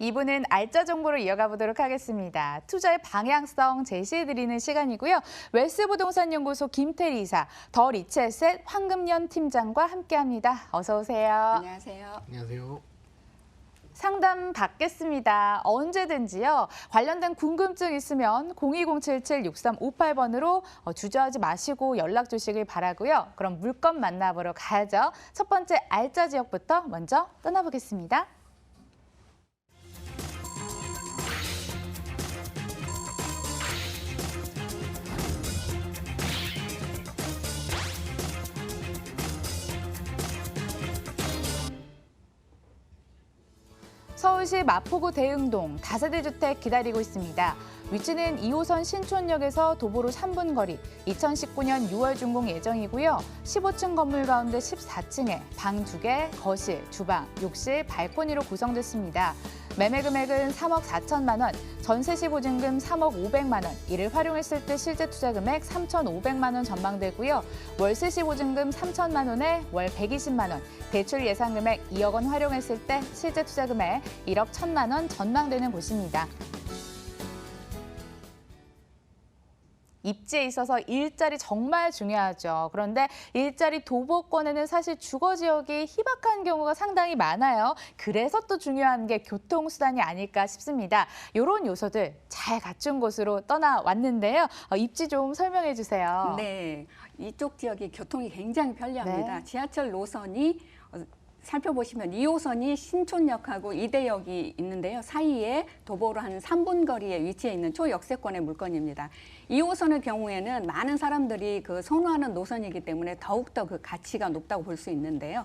2부는 알짜 정보로 이어가 보도록 하겠습니다. 투자의 방향성 제시해드리는 시간이고요. 웨스부동산연구소 김태리 이사, 더 리치에셋 황금연 팀장과 함께합니다. 어서 오세요. 안녕하세요. 안녕하세요. 상담 받겠습니다. 언제든지요. 관련된 궁금증 있으면 02-077-6358번으로 주저하지 마시고 연락 주시길 바라고요. 그럼 물건 만나보러 가야죠. 첫 번째 알짜 지역부터 먼저 떠나보겠습니다. 서울시 마포구 대흥동 다세대 주택 기다리고 있습니다. 위치는 2호선 신촌역에서 도보로 3분 거리, 2019년 6월 준공 예정이고요. 15층 건물 가운데 14층에 방 2개, 거실, 주방, 욕실, 발코니로 구성됐습니다. 매매 금액은 3억 4천만 원, 전세 시 보증금 3억 500만 원, 이를 활용했을 때 실제 투자 금액 3,500만 원 전망되고요. 월세 시 보증금 3천만 원에 월 120만 원, 대출 예상 금액 2억 원 활용했을 때 실제 투자 금액 1억 1천만 원 전망되는 곳입니다. 입지에 있어서 일자리 정말 중요하죠. 그런데 일자리 도보권에는 사실 주거 지역이 희박한 경우가 상당히 많아요. 그래서 또 중요한 게 교통수단이 아닐까 싶습니다. 이런 요소들 잘 갖춘 곳으로 떠나왔는데요. 입지 좀 설명해 주세요. 네, 이쪽 지역이 교통이 굉장히 편리합니다. 네. 지하철 노선이 살펴보시면 2호선이 신촌역하고 이대역이 있는데요. 사이에 도보로 한 3분 거리에 위치해 있는 초역세권의 물건입니다. 2호선의 경우에는 많은 사람들이 선호하는 노선이기 때문에 더욱더 그 가치가 높다고 볼 수 있는데요.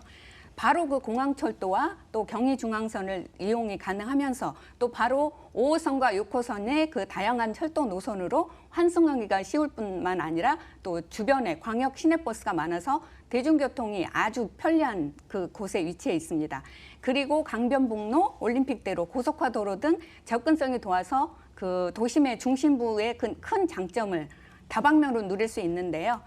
바로 그 공항철도와 또 경의중앙선을 이용이 가능하면서 또 바로 5호선과 6호선의 그 다양한 철도 노선으로 환승하기가 쉬울 뿐만 아니라 또 주변에 광역 시내버스가 많아서 대중교통이 아주 편리한 그곳에 위치해 있습니다. 그리고 강변북로, 올림픽대로, 고속화도로 등 접근성이 좋아서 그 도심의 중심부의 큰 장점을 다방면으로 누릴 수 있는데요.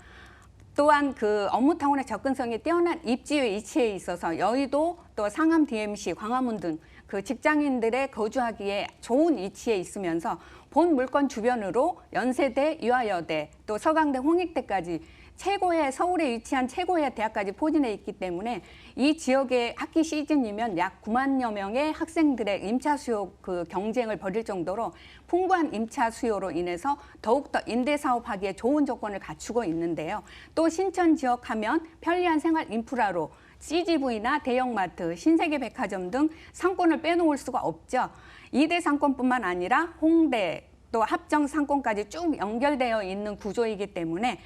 또한 그 업무타운의 접근성이 뛰어난 입지에 위치해 있어서 여의도, 또 상암 DMC, 광화문 등 그 직장인들의 거주하기에 좋은 위치에 있으면서 본 물건 주변으로 연세대, 유아여대, 또 서강대, 홍익대까지 서울에 위치한 최고의 대학까지 포진해 있기 때문에 이 지역의 학기 시즌이면 약 9만여 명의 학생들의 임차 수요 그 경쟁을 벌일 정도로 풍부한 임차 수요로 인해서 더욱더 임대 사업하기에 좋은 조건을 갖추고 있는데요. 또 신천 지역 하면 편리한 생활 인프라로 CGV나 대형마트, 신세계 백화점 등 상권을 빼놓을 수가 없죠. 2대 상권뿐만 아니라 홍대, 또 합정 상권까지 쭉 연결되어 있는 구조이기 때문에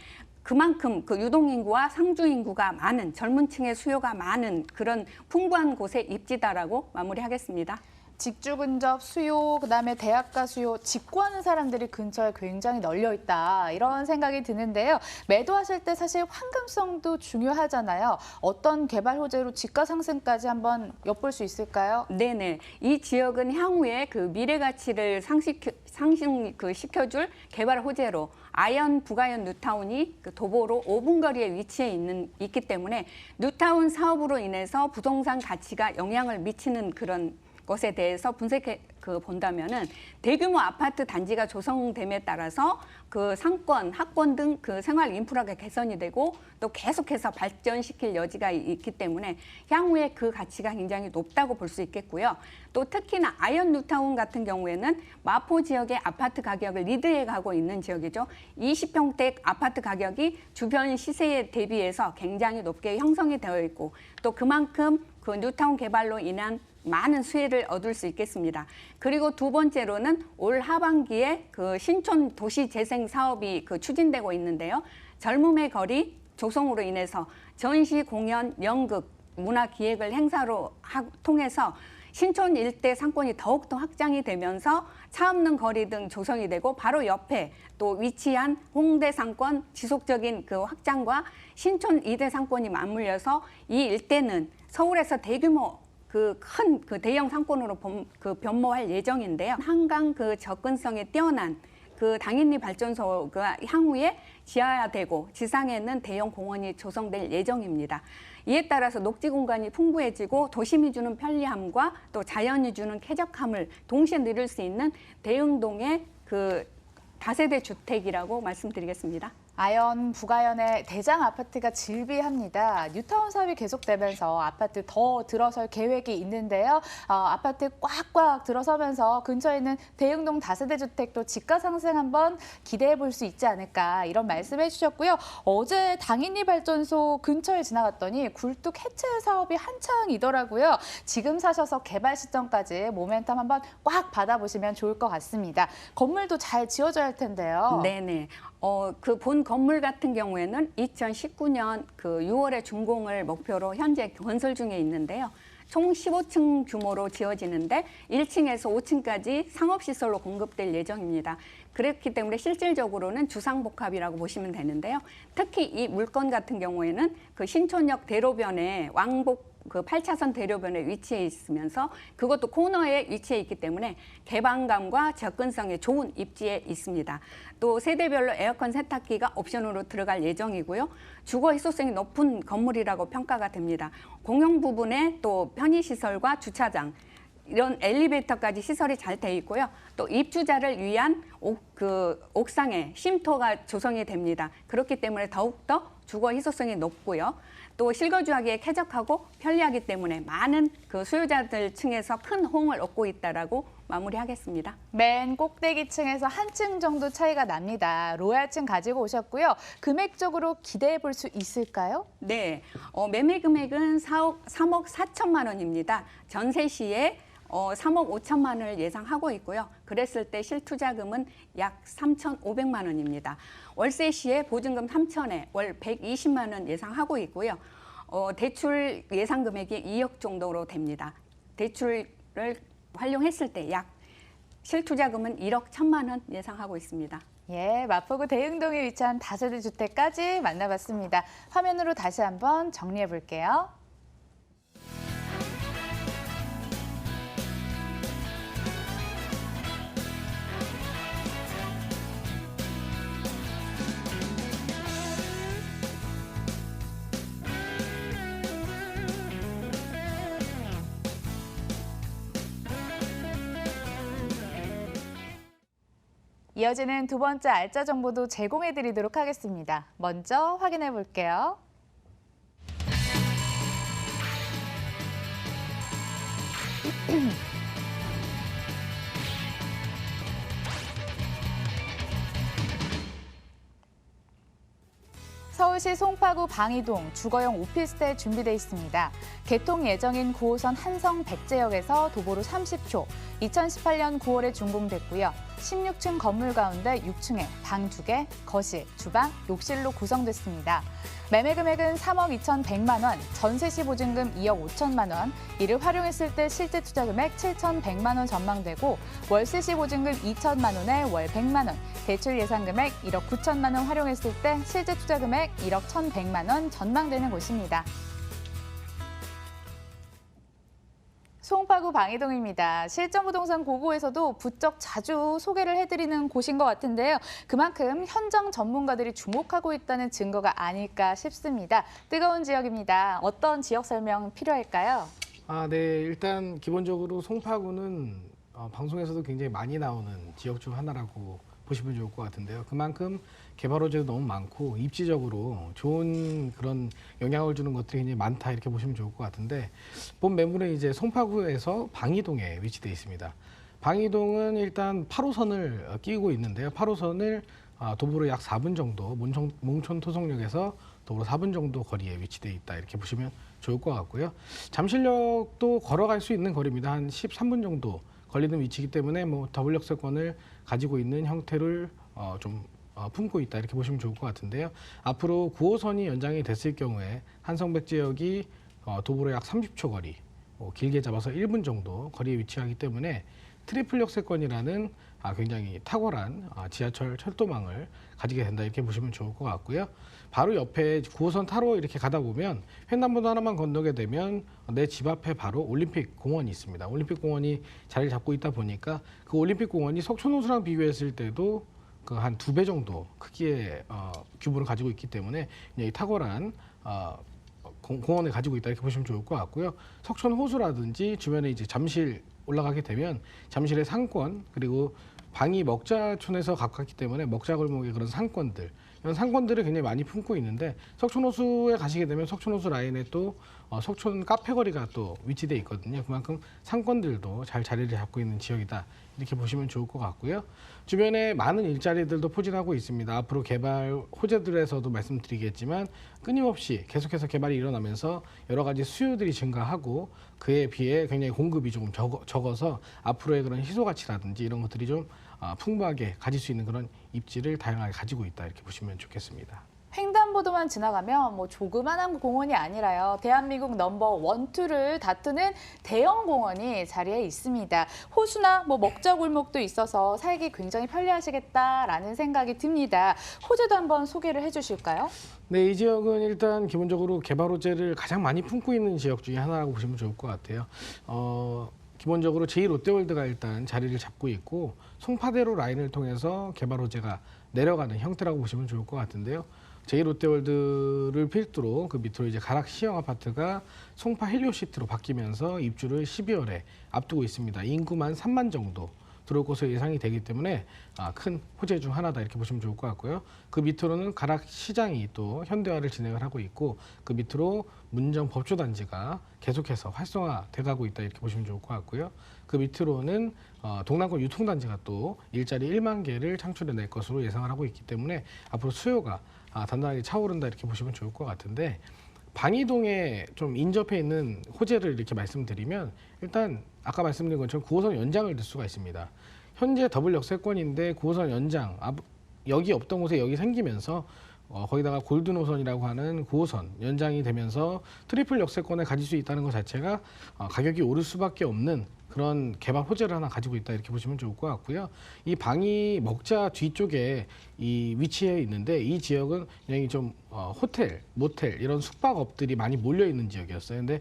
그만큼 그 유동인구와 상주인구가 많은 젊은 층의 수요가 많은 그런 풍부한 곳에 입지다라고 마무리하겠습니다. 직주 근접 수요, 그다음에 대학가 수요, 직구하는 사람들이 근처에 굉장히 널려 있다. 이런 생각이 드는데요. 매도하실 때 사실 황금성도 중요하잖아요. 어떤 개발 호재로 집가 상승까지 한번 엿볼 수 있을까요? 네네. 이 지역은 향후에 그 미래 가치를 시켜줄 개발 호재로 아현, 북아현 뉴타운이 그 도보로 5분 거리에 위치해 있기 때문에 뉴타운 사업으로 인해서 부동산 가치가 영향을 미치는 그런 것에 대해서 분석해 본다면은 대규모 아파트 단지가 조성됨에 따라서 그 상권, 학권 등 그 생활 인프라가 개선이 되고 또 계속해서 발전시킬 여지가 있기 때문에 향후에 그 가치가 굉장히 높다고 볼 수 있겠고요. 또 특히나 아현 뉴타운 같은 경우에는 마포 지역의 아파트 가격을 리드해 가고 있는 지역이죠. 20평대 아파트 가격이 주변 시세에 대비해서 굉장히 높게 형성이 되어 있고 또 그만큼 그 뉴타운 개발로 인한 많은 수혜를 얻을 수 있겠습니다. 그리고 두 번째로는 올 하반기에 그 신촌 도시 재생 사업이 추진되고 있는데요. 젊음의 거리 조성으로 인해서 전시, 공연, 연극, 문화 기획을 행사로 통해서 신촌 일대 상권이 더욱더 확장이 되면서 차 없는 거리 등 조성이 되고 바로 옆에 또 위치한 홍대 상권 지속적인 그 확장과 신촌 2대 상권이 맞물려서 이 일대는 서울에서 대규모 큰 대형 상권으로 변모할 예정인데요. 한강 접근성이 뛰어난 그 당인리 발전소가 향후에 지하화되고 지상에는 대형 공원이 조성될 예정입니다. 이에 따라서 녹지 공간이 풍부해지고 도심이 주는 편리함과 또 자연이 주는 쾌적함을 동시에 누릴 수 있는 대흥동의 그 다세대 주택이라고 말씀드리겠습니다. 아현, 북아현의 대장 아파트가 즐비합니다. 뉴타운 사업이 계속되면서 아파트 더 들어설 계획이 있는데요. 아파트 꽉꽉 들어서면서 근처에 있는 대흥동 다세대 주택도 집가 상승 한번 기대해 볼 수 있지 않을까 이런 말씀해 주셨고요. 어제 당인리 발전소 근처에 지나갔더니 굴뚝 해체 사업이 한창이더라고요. 지금 사셔서 개발 시점까지 모멘텀 한번 꽉 받아보시면 좋을 것 같습니다. 건물도 잘 지어져야 할 텐데요. 네네. 그 본 건물 같은 경우에는 2019년 그 6월에 준공을 목표로 현재 건설 중에 있는데요. 총 15층 규모로 지어지는데 1층에서 5층까지 상업시설로 공급될 예정입니다. 그렇기 때문에 실질적으로는 주상복합이라고 보시면 되는데요. 특히 이 물건 같은 경우에는 그 신촌역 대로변에 왕복 그 8차선 대로변에 위치해 있으면서 그것도 코너에 위치해 있기 때문에 개방감과 접근성에 좋은 입지에 있습니다. 또 세대별로 에어컨 세탁기가 옵션으로 들어갈 예정이고요. 주거 희소성이 높은 건물이라고 평가가 됩니다. 공용 부분에 또 편의시설과 주차장, 이런 엘리베이터까지 시설이 잘 돼 있고요. 또 입주자를 위한 옥상에 쉼터가 조성이 됩니다. 그렇기 때문에 더욱더 주거 희소성이 높고요. 또 실거주하기에 쾌적하고 편리하기 때문에 많은 그 수요자들 층에서 큰 호응을 얻고 있다라고 마무리하겠습니다. 맨 꼭대기층에서 한 층 정도 차이가 납니다. 로얄층 가지고 오셨고요. 금액적으로 기대해 볼 수 있을까요? 네, 매매 금액은 3억 4천만 원입니다. 전세 시에 3억 5천만 원을 예상하고 있고요. 그랬을 때 실투자금은 약 3,500만 원입니다. 월세 시에 보증금 3천에 월 120만 원 예상하고 있고요. 대출 예상 금액이 2억 정도로 됩니다. 대출을 활용했을 때 약 실투자금은 1억 1천만 원 예상하고 있습니다. 예, 마포구 대흥동에 위치한 다세대 주택까지 만나봤습니다. 화면으로 다시 한번 정리해 볼게요. 이어지는 두 번째 알짜 정보도 제공해 드리도록 하겠습니다. 먼저 확인해 볼게요. 서울시 송파구 방이동 주거용 오피스텔 준비돼 있습니다. 개통 예정인 9호선 한성 백제역에서 도보로 30초, 2018년 9월에 준공됐고요. 16층 건물 가운데 6층에 방 2개, 거실, 주방, 욕실로 구성됐습니다. 매매 금액은 3억 2,100만 원, 전세 시 보증금 2억 5천만 원, 이를 활용했을 때 실제 투자 금액 7,100만 원 전망되고 월세 시 보증금 2천만 원에 월 100만 원, 대출 예상 금액 1억 9천만 원 활용했을 때 실제 투자 금액 1억 1,100만 원 전망되는 곳입니다. 송파구 방이동입니다. 실전부동산 고고에서도 부쩍 자주 소개를 해드리는 곳인 것 같은데요. 그만큼 현장 전문가들이 주목하고 있다는 증거가 아닐까 싶습니다. 뜨거운 지역입니다. 어떤 지역 설명 필요할까요? 네. 일단 기본적으로 송파구는 방송에서도 굉장히 많이 나오는 지역 중 하나라고 보시면 좋을 것 같은데요. 그만큼 개발 호재도 너무 많고 입지적으로 좋은 그런 영향을 주는 것들이 굉장히 많다 이렇게 보시면 좋을 것 같은데 본 매물은 이제 송파구에서 방이동에 위치되어 있습니다. 방이동은 일단 8호선을 끼고 있는데요. 8호선을 도보로 약 4분 정도 몽촌 토속역에서 도보로 4분 정도 거리에 위치되어 있다 이렇게 보시면 좋을 것 같고요. 잠실역도 걸어갈 수 있는 거리입니다. 한 13분 정도 걸리는 위치이기 때문에 뭐 더블 역세권을 가지고 있는 형태를 좀 품고 있다 이렇게 보시면 좋을 것 같은데요. 앞으로 9호선이 연장이 됐을 경우에 한성백제역이 도보로 약 30초 거리, 길게 잡아서 1분 정도 거리에 위치하기 때문에 트리플 역세권이라는 굉장히 탁월한 지하철 철도망을 가지게 된다 이렇게 보시면 좋을 것 같고요. 바로 옆에 9호선 타로 이렇게 가다 보면 횡단보도 하나만 건너게 되면 내 집 앞에 바로 올림픽 공원이 있습니다. 올림픽 공원이 자리를 잡고 있다 보니까 그 올림픽 공원이 석촌호수랑 비교했을 때도 그 한 2배 정도 크기의 규모를 가지고 있기 때문에 굉장히 탁월한 공원을 가지고 있다 이렇게 보시면 좋을 것 같고요. 석촌 호수라든지 주변에 이제 잠실 올라가게 되면 잠실의 상권 그리고 방이 먹자촌에서 가깝기 때문에 먹자골목의 그런 상권들 이런 상권들을 굉장히 많이 품고 있는데 석촌호수에 가시게 되면 석촌호수 라인에 또 석촌 카페거리가 또 위치돼 있거든요. 그만큼 상권들도 잘 자리를 잡고 있는 지역이다 이렇게 보시면 좋을 것 같고요. 주변에 많은 일자리들도 포진하고 있습니다. 앞으로 개발 호재들에서도 말씀드리겠지만 끊임없이 계속해서 개발이 일어나면서 여러 가지 수요들이 증가하고 그에 비해 굉장히 공급이 조금 적어서 앞으로의 그런 희소 가치라든지 이런 것들이 좀 풍부하게 가질 수 있는 그런 입지를 다양하게 가지고 있다 이렇게 보시면 좋겠습니다. 횡단보도만 지나가면 뭐 조그만한 공원이 아니라요. 대한민국 넘버 1, 2를 다투는 대형 공원이 자리에 있습니다. 호수나 뭐 먹자골목도 있어서 살기 굉장히 편리하시겠다라는 생각이 듭니다. 호재도 한번 소개를 해주실까요? 네, 이 지역은 일단 기본적으로 개발 호재를 가장 많이 품고 있는 지역 중에 하나라고 보시면 좋을 것 같아요. 기본적으로 제2롯데월드가 일단 자리를 잡고 있고 송파대로 라인을 통해서 개발 호재가 내려가는 형태라고 보시면 좋을 것 같은데요. 제2롯데월드를 필두로 그 밑으로 이제 가락 시형 아파트가 송파 헬리오시티로 바뀌면서 입주를 12월에 앞두고 있습니다. 인구만 3만 정도 들어올 것으로 예상이 되기 때문에 큰 호재 중 하나다 이렇게 보시면 좋을 것 같고요. 그 밑으로는 가락 시장이 또 현대화를 진행을 하고 있고 그 밑으로 문정 법조단지가 계속해서 활성화돼 가고 있다 이렇게 보시면 좋을 것 같고요. 그 밑으로는 동남권 유통단지가 또 일자리 1만 개를 창출해낼 것으로 예상을 하고 있기 때문에 앞으로 수요가 단단하게 차오른다 이렇게 보시면 좋을 것 같은데 방이동에 좀 인접해 있는 호재를 이렇게 말씀드리면 일단 아까 말씀드린 것처럼 9호선 연장을 들 수가 있습니다. 현재 더블 역세권인데 9호선 연장 여기 없던 곳에 여기 생기면서 거기다가 골든 호선이라고 하는 9호선 연장이 되면서 트리플 역세권을 가질 수 있다는 것 자체가 가격이 오를 수밖에 없는 그런 개발 호재를 하나 가지고 있다 이렇게 보시면 좋을 것 같고요. 이 방이 먹자 뒤쪽에 이 위치해 있는데 이 지역은 굉장히 좀 호텔, 모텔 이런 숙박업들이 많이 몰려 있는 지역이었어요. 근데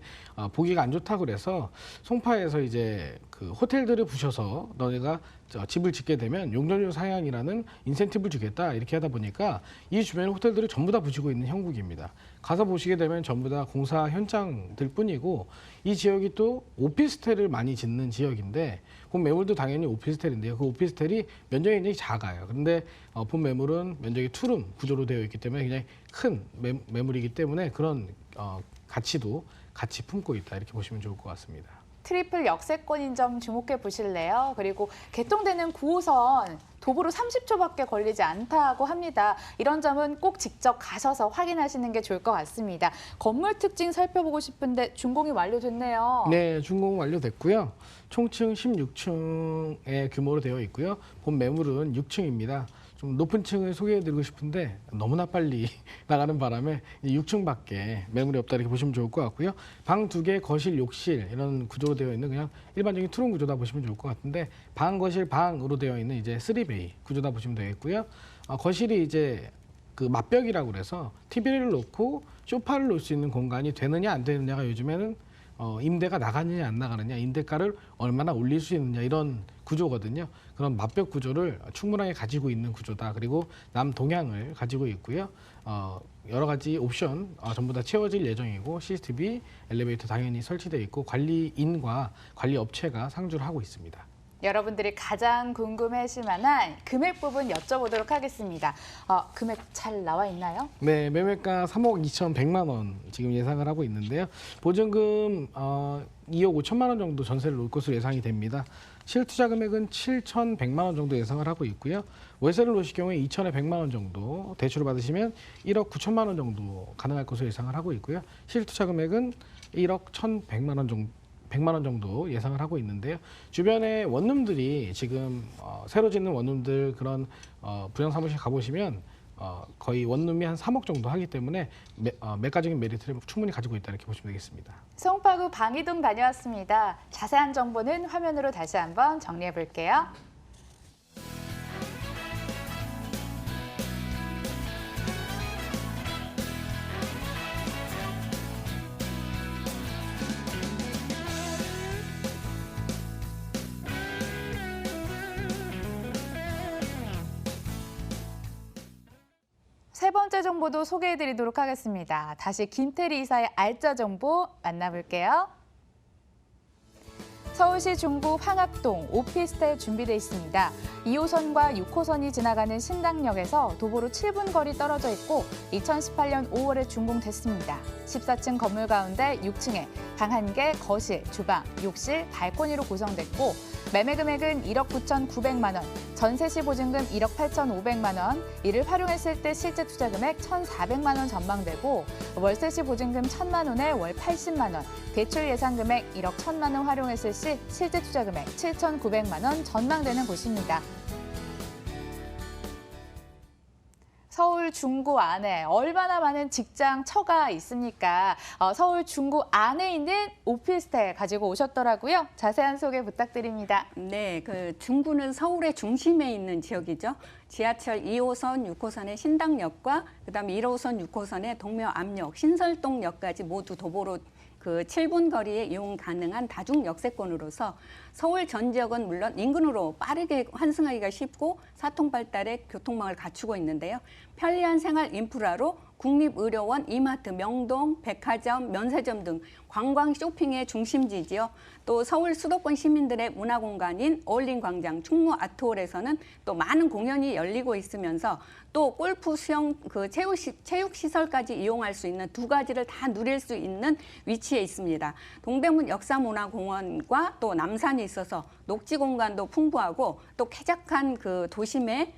보기가 안 좋다고 그래서 송파에서 이제 그 호텔들을 부셔서 너네가 집을 짓게 되면 용적률 상향이라는 인센티브를 주겠다 이렇게 하다 보니까 이 주변 호텔들을 전부 다 부시고 있는 형국입니다. 가서 보시게 되면 전부 다 공사 현장들 뿐이고 이 지역이 또 오피스텔을 많이 짓는 지역인데 본 매물도 당연히 오피스텔인데요. 그 오피스텔이 면적이 굉장히 작아요. 그런데 본 매물은 면적이 투룸 구조로 되어 있기 때문에 굉장히 큰 매물이기 때문에 그런 가치도 같이 품고 있다 이렇게 보시면 좋을 것 같습니다. 트리플 역세권인 점 주목해 보실래요? 그리고 개통되는 9호선 도보로 30초밖에 걸리지 않다고 합니다. 이런 점은 꼭 직접 가셔서 확인하시는 게 좋을 것 같습니다. 건물 특징 살펴보고 싶은데 준공이 완료됐네요. 네, 준공 완료됐고요. 총층 16층의 규모로 되어 있고요. 본 매물은 6층입니다. 좀 높은 층을 소개해드리고 싶은데 너무나 빨리 나가는 바람에 6층밖에 매물이 없다 이렇게 보시면 좋을 것 같고요. 방 2개, 거실, 욕실 이런 구조로 되어 있는 그냥 일반적인 투룸 구조다 보시면 좋을 것 같은데 방, 거실, 방으로 되어 있는 이제 3베이 구조다 보시면 되겠고요. 거실이 이제 그 맞벽이라고 그래서 TV를 놓고 소파를 놓을 수 있는 공간이 되느냐 안 되느냐가 요즘에는 임대가 나가느냐 안 나가느냐, 임대가를 얼마나 올릴 수 있느냐 이런 구조거든요. 그런 맞벽 구조를 충분하게 가지고 있는 구조다. 그리고 남동향을 가지고 있고요. 여러 가지 옵션 전부 다 채워질 예정이고 CCTV, 엘리베이터 당연히 설치되어 있고 관리인과 관리업체가 상주를 하고 있습니다. 여러분들이 가장 궁금해하실 만한 금액 부분 여쭤보도록 하겠습니다. 금액 잘 나와 있나요? 네, 매매가 3억 2,100만 원 지금 예상을 하고 있는데요. 보증금 2억 5천만 원 정도 전세를 놓을 것으로 예상이 됩니다. 실투자 금액은 7,100만 원 정도 예상을 하고 있고요. 월세를 놓으실 경우에 2천에 100만 원 정도 대출을 받으시면 1억 9천만 원 정도 가능할 것으로 예상을 하고 있고요. 실투자 금액은 1억 1,100만 원 정도 100만 원 정도 예상을 하고 있는데요. 주변에 원룸들이 지금 새로 짓는 원룸들 그런 분양 사무실 가보시면 거의 원룸이 한 3억 정도 하기 때문에 매가적인 메리트를 충분히 가지고 있다 이렇게 보시면 되겠습니다. 송파구 방이동 다녀왔습니다. 자세한 정보는 화면으로 다시 한번 정리해 볼게요. 번째 정보도 소개해드리도록 하겠습니다. 다시 김태리 이사의 알짜 정보 만나볼게요. 서울시 중구 황학동 오피스텔 준비돼 있습니다. 2호선과 6호선이 지나가는 신당역에서 도보로 7분 거리 떨어져 있고 2018년 5월에 준공됐습니다. 14층 건물 가운데 6층에 방 1개, 거실, 주방, 욕실, 발코니로 구성됐고 매매 금액은 1억 9,900만 원, 전세 시 보증금 1억 8,500만 원, 이를 활용했을 때 실제 투자 금액 1,400만 원 전망되고 월세 시 보증금 1,000만 원에 월 80만 원, 대출 예상 금액 1억 1,000만 원 활용했을 시 실제 투자 금액 7,900만 원 전망되는 곳입니다. 서울 중구 안에 얼마나 많은 직장 처가 있습니까? 서울 중구 안에 있는 오피스텔 가지고 오셨더라고요. 자세한 소개 부탁드립니다. 네, 그 중구는 서울의 중심에 있는 지역이죠. 지하철 2호선, 6호선의 신당역과 그다음에 1호선, 6호선의 동묘암역, 신설동역까지 모두 도보로 그 7분 거리에 이용 가능한 다중 역세권으로서 서울 전 지역은 물론 인근으로 빠르게 환승하기가 쉽고 사통 발달의 교통망을 갖추고 있는데요. 편리한 생활 인프라로 국립의료원, 이마트, 명동, 백화점, 면세점 등 관광 쇼핑의 중심지지요. 또 서울 수도권 시민들의 문화공간인 어울림광장, 충무 아트홀에서는 또 많은 공연이 열리고 있으면서 또 골프, 수영, 그 체육시설까지 이용할 수 있는 두 가지를 다 누릴 수 있는 위치에 있습니다. 동대문 역사문화공원과 또 남산이 있어서 녹지 공간도 풍부하고 또 쾌적한 그 도심의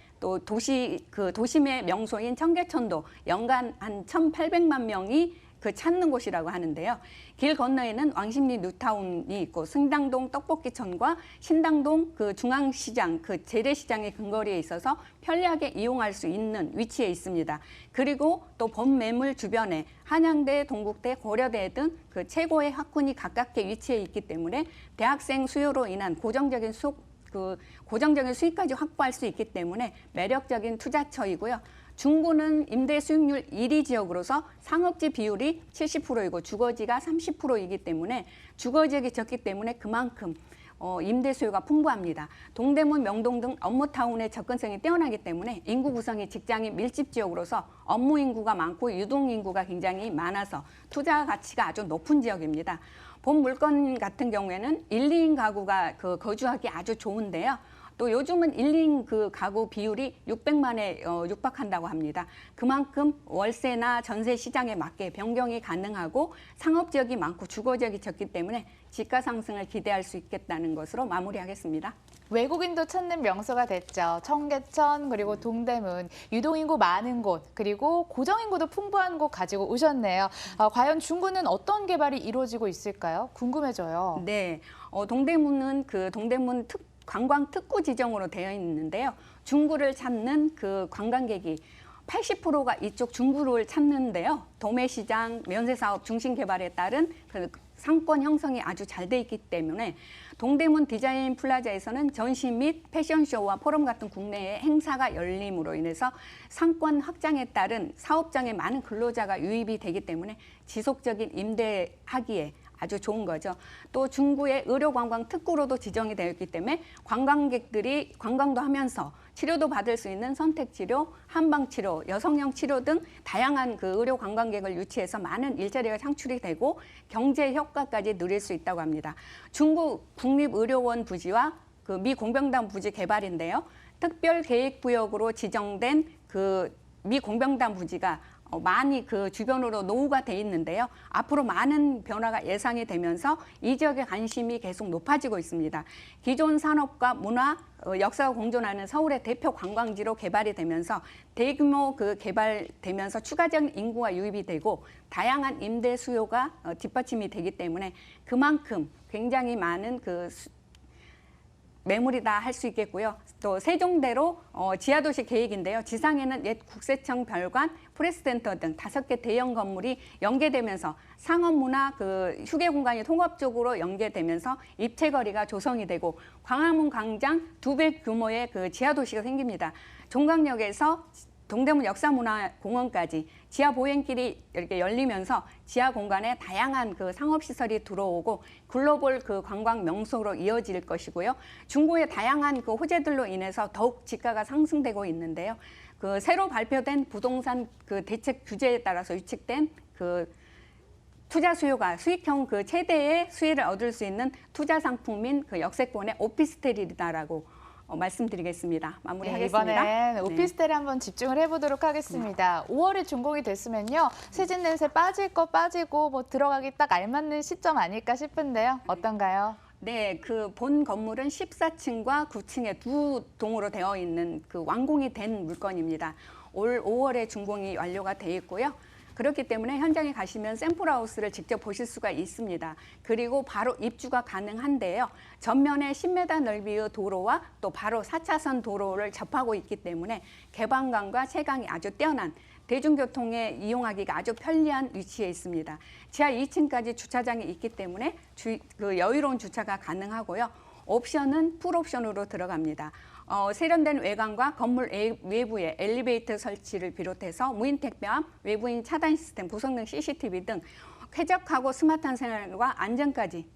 도심의 명소인 청계천도 연간 한 1,800만 명이 그 찾는 곳이라고 하는데요. 길 건너에는 왕십리 뉴타운이 있고 승당동 떡볶이천과 신당동 그 중앙시장 그 재래시장의 근거리에 있어서 편리하게 이용할 수 있는 위치에 있습니다. 그리고 또 범매물 주변에 한양대, 동국대, 고려대 등 그 최고의 학군이 가깝게 위치해 있기 때문에 대학생 수요로 인한 고정적인 수익까지 확보할 수 있기 때문에 매력적인 투자처이고요. 중구는 임대 수익률 1위 지역으로서 상업지 비율이 70%이고 주거지가 30%이기 때문에 주거지역이 적기 때문에 그만큼 임대 수요가 풍부합니다. 동대문, 명동 등 업무타운의 접근성이 뛰어나기 때문에 인구 구성이 직장인 밀집 지역으로서 업무 인구가 많고 유동 인구가 굉장히 많아서 투자 가치가 아주 높은 지역입니다. 본 물건 같은 경우에는 1, 2인 가구가 거주하기 아주 좋은데요. 또 요즘은 1, 2인 그 가구 비율이 600만에 육박한다고 합니다. 그만큼 월세나 전세 시장에 맞게 변경이 가능하고 상업지역이 많고 주거지역이 적기 때문에 지가 상승을 기대할 수 있겠다는 것으로 마무리하겠습니다. 외국인도 찾는 명소가 됐죠. 청계천 그리고 동대문, 유동인구 많은 곳 그리고 고정인구도 풍부한 곳 가지고 오셨네요. 과연 중구는 어떤 개발이 이루어지고 있을까요? 궁금해져요. 네, 동대문은 그 동대문 관광 특구 지정으로 되어 있는데요. 중구를 찾는 그 관광객이 80%가 이쪽 중구를 찾는데요. 도매시장, 면세사업 중심 개발에 따른 그 상권 형성이 아주 잘 돼 있기 때문에 동대문 디자인 플라자에서는 전시 및 패션쇼와 포럼 같은 국내의 행사가 열림으로 인해서 상권 확장에 따른 사업장에 많은 근로자가 유입이 되기 때문에 지속적인 임대하기에 아주 좋은 거죠. 또 중구의 의료관광 특구로도 지정이 되어 있기 때문에 관광객들이 관광도 하면서 치료도 받을 수 있는 선택치료, 한방치료, 여성형 치료 등 다양한 그 의료관광객을 유치해서 많은 일자리가 창출이 되고 경제 효과까지 누릴 수 있다고 합니다. 중구 국립의료원 부지와 그 미 공병단 부지 개발인데요. 특별계획구역으로 지정된 그 미 공병단 부지가 많이 그 주변으로 노후가 돼 있는데요. 앞으로 많은 변화가 예상이 되면서 이 지역의 관심이 계속 높아지고 있습니다. 기존 산업과 문화, 역사가 공존하는 서울의 대표 관광지로 개발이 되면서 대규모 그 개발되면서 추가적인 인구가 유입이 되고 다양한 임대 수요가 뒷받침이 되기 때문에 그만큼 굉장히 많은 그 매물이다 할 수 있겠고요. 또 세종대로 지하도시 계획인데요. 지상에는 옛 국세청 별관, 프레스센터 등 5개 대형 건물이 연계되면서 상업문화, 그 휴게 공간이 통합적으로 연계되면서 입체거리가 조성이 되고 광화문 광장 2배 규모의 그 지하도시가 생깁니다. 종강역에서 동대문 역사문화공원까지 지하 보행길이 이렇게 열리면서 지하 공간에 다양한 그 상업시설이 들어오고 글로벌 그 관광 명소로 이어질 것이고요. 중구의 다양한 그 호재들로 인해서 더욱 지가가 상승되고 있는데요. 그 새로 발표된 부동산 그 대책 규제에 따라서 유칙된 그 투자 수요가 수익형 그 최대의 수익을 얻을 수 있는 투자 상품인 그 역세권의 오피스텔이다라고 말씀드리겠습니다. 마무리하겠습니다. 이번엔 오피스텔에 한번 집중을 해보도록 하겠습니다. 5월에 준공이 됐으면요. 세진 냄새 빠질 거 빠지고 뭐 들어가기 딱 알맞는 시점 아닐까 싶은데요. 어떤가요? 네, 그 본 건물은 14층과 9층에 두 동으로 되어 있는 그 완공이 된 물건입니다. 올 5월에 준공이 완료가 돼 있고요. 그렇기 때문에 현장에 가시면 샘플하우스를 직접 보실 수가 있습니다. 그리고 바로 입주가 가능한데요. 전면에 10m 넓이의 도로와 또 바로 4차선 도로를 접하고 있기 때문에 개방감과 채광이 아주 뛰어난 대중교통에 이용하기가 아주 편리한 위치에 있습니다. 지하 2층까지 주차장이 있기 때문에 그 여유로운 주차가 가능하고요. 옵션은 풀옵션으로 들어갑니다. 세련된 외관과 건물 외부에 엘리베이터 설치를 비롯해서 무인 택배함, 외부인 차단 시스템, 구성능 CCTV 등 쾌적하고 스마트한 생활과 안전까지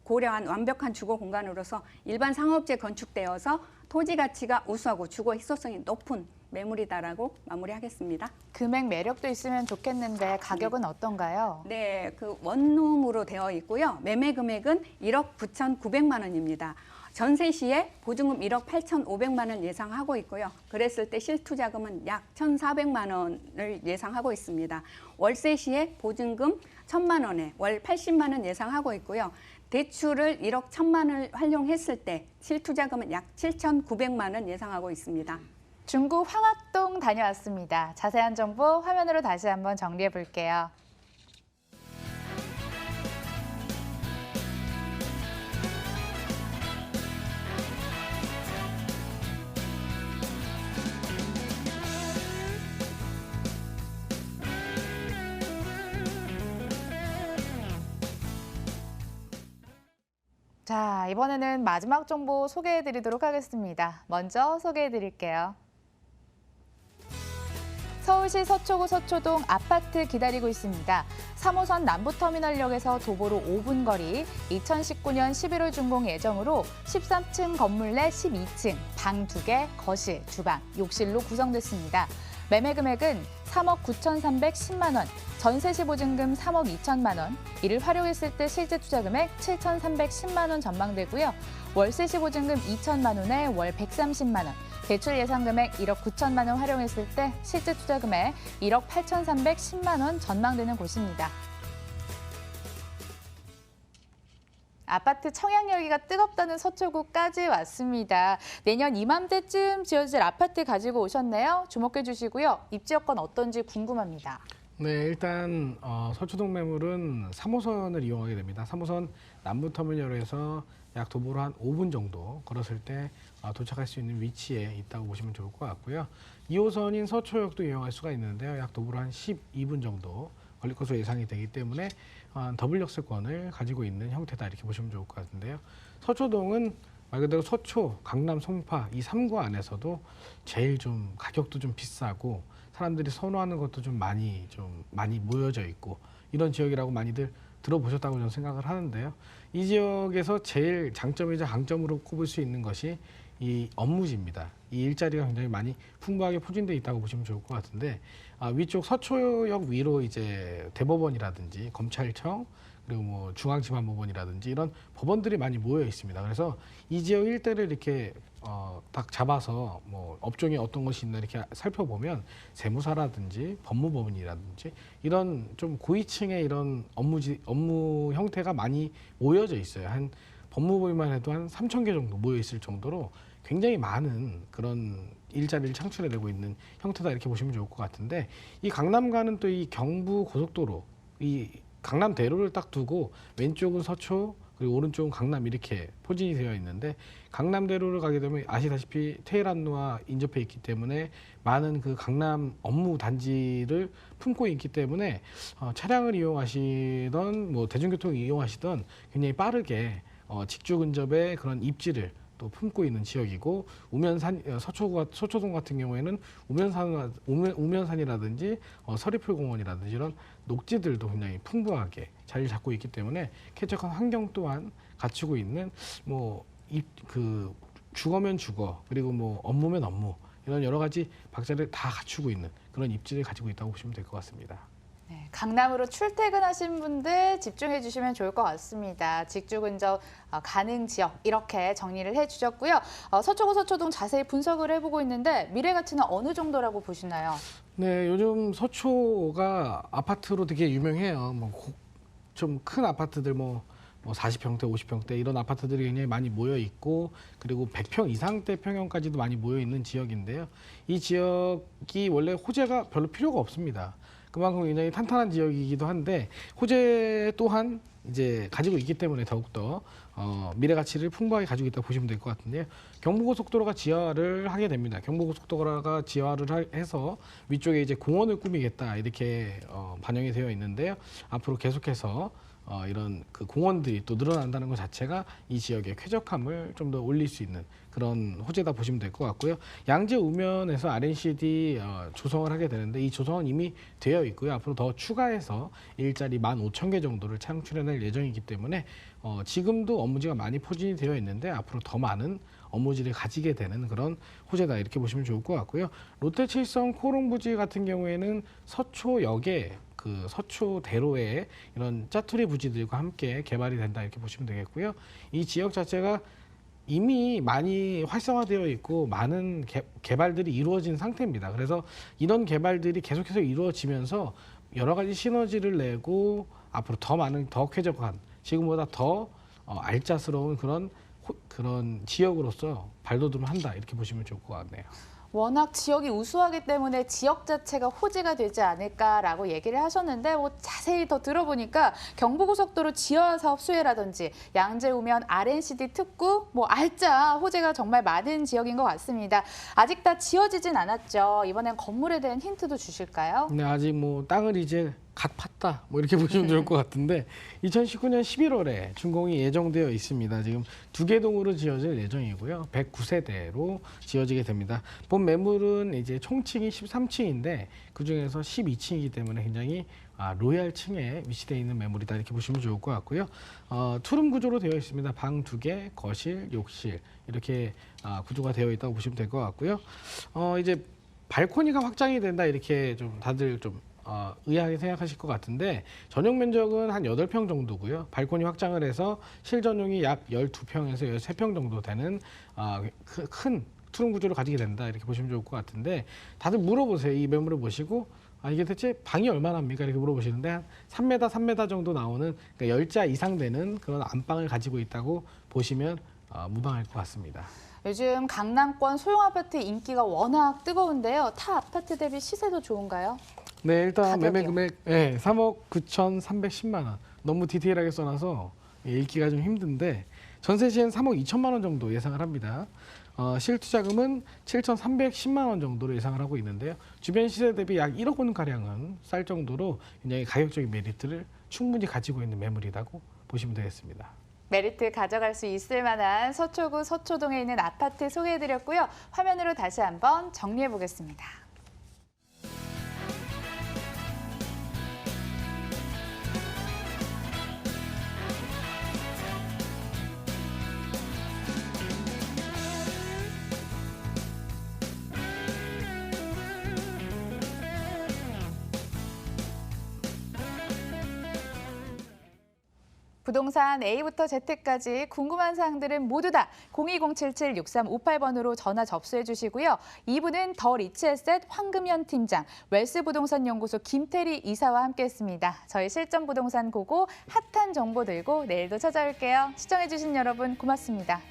고려한 완벽한 주거 공간으로서 일반 상업지에 건축되어서 토지 가치가 우수하고 주거 희소성이 높은 매물이다라고 마무리하겠습니다. 금액 매력도 있으면 좋겠는데 가격은 어떤가요? 네, 그 원룸으로 되어 있고요. 매매 금액은 1억 9,900만 원입니다. 전세 시에 보증금 1억 8,500만 원 예상하고 있고요. 그랬을 때 실투자금은 약 1,400만 원을 예상하고 있습니다. 월세 시에 보증금 1,000만 원에 월 80만 원 예상하고 있고요. 대출을 1억 1,000만 원을 활용했을 때 실투자금은 약 7,900만 원 예상하고 있습니다. 중구 황학동 다녀왔습니다. 자세한 정보 화면으로 다시 한번 정리해 볼게요. 자, 이번에는 마지막 정보 소개해 드리도록 하겠습니다. 먼저 소개해 드릴게요. 서울시 서초구 서초동 아파트 기다리고 있습니다. 3호선 남부터미널역에서 도보로 5분 거리, 2019년 11월 준공 예정으로 13층 건물 내 12층, 방 2개, 거실, 주방, 욕실로 구성됐습니다. 매매 금액은 3억 9,310만 원, 전세 시 보증금 3억 2천만 원, 이를 활용했을 때 실제 투자 금액 7,310만 원 전망되고요. 월세 시 보증금 2천만 원에 월 130만 원, 대출 예상 금액 1억 9천만 원 활용했을 때 실제 투자 금액 1억 8,310만 원 전망되는 곳입니다. 아파트 청약 열기가 뜨겁다는 서초구까지 왔습니다. 내년 이맘때쯤 지어질 아파트 가지고 오셨네요. 주목해 주시고요. 입지 여건 어떤지 궁금합니다. 네, 일단 서초동 매물은 3호선을 이용하게 됩니다. 3호선 남부터미널에서 약 도보로 한 5분 정도 걸었을 때 도착할 수 있는 위치에 있다고 보시면 좋을 것 같고요. 2호선인 서초역도 이용할 수가 있는데요. 약 도보로 한 12분 정도 걸릴 것으로 예상이 되기 때문에 더블 역세권을 가지고 있는 형태다 이렇게 보시면 좋을 것 같은데요. 서초동은 말 그대로 서초, 강남, 송파 이 3구 안에서도 제일 좀 가격도 좀 비싸고 사람들이 선호하는 것도 좀 많이 모여져 있고 이런 지역이라고 많이들 들어보셨다고 저는 생각을 하는데요. 이 지역에서 제일 장점이자 강점으로 꼽을 수 있는 것이 이 업무지입니다. 이 일자리가 굉장히 많이 풍부하게 포진되어 있다고 보시면 좋을 것 같은데 위쪽 서초역 위로 이제 대법원이라든지 검찰청 그리고 뭐 중앙지방법원이라든지 이런 법원들이 많이 모여 있습니다. 그래서 이 지역 일대를 이렇게 딱 잡아서 뭐 업종이 어떤 것이 있나 이렇게 살펴보면 세무사라든지 법무법인이라든지 이런 좀 고위층의 이런 업무 형태가 많이 모여져 있어요. 한 법무법인만 해도 한 3,000개 정도 모여 있을 정도로 굉장히 많은 그런 일자리를 창출해내고 있는 형태다 이렇게 보시면 좋을 것 같은데 이 강남가는 또 이 경부 고속도로 이 강남대로를 딱 두고 왼쪽은 서초 그리고 오른쪽은 강남 이렇게 포진이 되어 있는데 강남대로를 가게 되면 아시다시피 테헤란로와 인접해 있기 때문에 많은 그 강남 업무 단지를 품고 있기 때문에 차량을 이용하시던 뭐 대중교통을 이용하시던 굉장히 빠르게 직주 근접의 그런 입지를 또 품고 있는 지역이고 서초동 같은 경우에는 우면산이라든지 서리풀공원이라든지 이런 녹지들도 굉장히 풍부하게 자리를 잡고 있기 때문에 쾌적한 환경 또한 갖추고 있는 그 주거면 주거 그리고 뭐 업무면 업무 이런 여러 가지 박자를 다 갖추고 있는 그런 입지를 가지고 있다고 보시면 될 것 같습니다. 네, 강남으로 출퇴근하신 분들 집중해 주시면 좋을 것 같습니다. 직주 근접 가능 지역 이렇게 정리를 해주셨고요. 서초구 서초동 자세히 분석을 해보고 있는데 미래 가치는 어느 정도라고 보시나요? 네, 요즘 서초가 아파트로 되게 유명해요. 좀 큰 아파트들 40평대, 50평대 이런 아파트들이 굉장히 많이 모여 있고 그리고 100평 이상대 평형까지도 많이 모여 있는 지역인데요. 이 지역이 원래 호재가 별로 필요가 없습니다. 그만큼 굉장히 탄탄한 지역이기도 한데 호재 또한 이제 가지고 있기 때문에 더욱더 미래 가치를 풍부하게 가지고 있다고 보시면 될 것 같은데요. 경부고속도로가 지하를 하게 됩니다. 경부고속도로가 지하를 해서 위쪽에 이제 공원을 꾸미겠다 이렇게 반영이 되어 있는데요. 앞으로 계속해서 이런 그 공원들이 또 늘어난다는 것 자체가 이 지역의 쾌적함을 좀 더 올릴 수 있는 그런 호재다 보시면 될 것 같고요. 양재 우면에서 R&CD 조성을 하게 되는데 이 조성은 이미 되어 있고요. 앞으로 더 추가해서 일자리 15,000개 정도를 창출해낼 예정이기 때문에 지금도 업무지가 많이 포진이 되어 있는데 앞으로 더 많은 업무지를 가지게 되는 그런 호재다 이렇게 보시면 좋을 것 같고요. 롯데칠성 코롱부지 같은 경우에는 서초역에 그 서초대로에 이런 짜투리 부지들과 함께 개발이 된다 이렇게 보시면 되겠고요. 이 지역 자체가 이미 많이 활성화되어 있고 많은 개발들이 이루어진 상태입니다. 그래서 이런 개발들이 계속해서 이루어지면서 여러 가지 시너지를 내고 앞으로 더 많은 더 쾌적한 지금보다 더 알짜스러운 그런 지역으로서 발돋움을 한다 이렇게 보시면 좋을 것 같네요. 워낙 지역이 우수하기 때문에 지역 자체가 호재가 되지 않을까라고 얘기를 하셨는데 자세히 더 들어보니까 경부고속도로 지하 사업 수혜라든지 양재 우면 R&CD 특구 알짜 호재가 정말 많은 지역인 것 같습니다. 아직 다 지어지진 않았죠. 이번엔 건물에 대한 힌트도 주실까요? 네, 아직 땅을 이제 갓 팠다 이렇게 보시면 좋을 것 같은데 2019년 11월에 준공이 예정되어 있습니다. 지금 2개 동으로 지어질 예정이고요. 109세대로 지어지게 됩니다. 본 매물은 이제 총층이 13층인데 그중에서 12층이기 때문에 굉장히 로얄층에 위치되어 있는 매물이다 이렇게 보시면 좋을 것 같고요. 투룸 구조로 되어 있습니다. 방 2개, 거실, 욕실 이렇게 구조가 되어 있다고 보시면 될 것 같고요. 이제 발코니가 확장이 된다 이렇게 좀 다들 좀 의아하게 생각하실 것 같은데 전용 면적은 한 8평 정도고요. 발코니 확장을 해서 실전용이 약 12평에서 13평 정도 되는 큰 투룸 구조를 가지게 된다 이렇게 보시면 좋을 것 같은데 다들 물어보세요. 이 매물을 보시고 이게 대체 방이 얼마나 합니까? 이렇게 물어보시는데 한 3m, 3m 정도 나오는 그러니까 10자 이상 되는 그런 안방을 가지고 있다고 보시면 무방할 것 같습니다. 요즘 강남권 소형 아파트 인기가 워낙 뜨거운데요. 타 아파트 대비 시세도 좋은가요? 네, 일단 가격이요? 매매 금액 3억 9,310만 원. 너무 디테일하게 써놔서 읽기가 좀 힘든데 전세 시엔 3억 2천만 원 정도 예상을 합니다. 실투자금은 7,310만 원 정도로 예상을 하고 있는데요. 주변 시세 대비 약 1억 원 가량은 쌀 정도로 굉장히 가격적인 메리트를 충분히 가지고 있는 매물이라고 보시면 되겠습니다. 메리트 가져갈 수 있을 만한 서초구 서초동에 있는 아파트 소개해드렸고요. 화면으로 다시 한번 정리해 보겠습니다. 부동산 A부터 Z까지 궁금한 사항들은 모두 다 02077-6358번으로 전화 접수해 주시고요. 2부는 더 리치에셋 황금현 팀장, 웰스부동산연구소 김태리 이사와 함께했습니다. 저희 실전부동산 고고 핫한 정보 들고 내일도 찾아올게요. 시청해 주신 여러분 고맙습니다.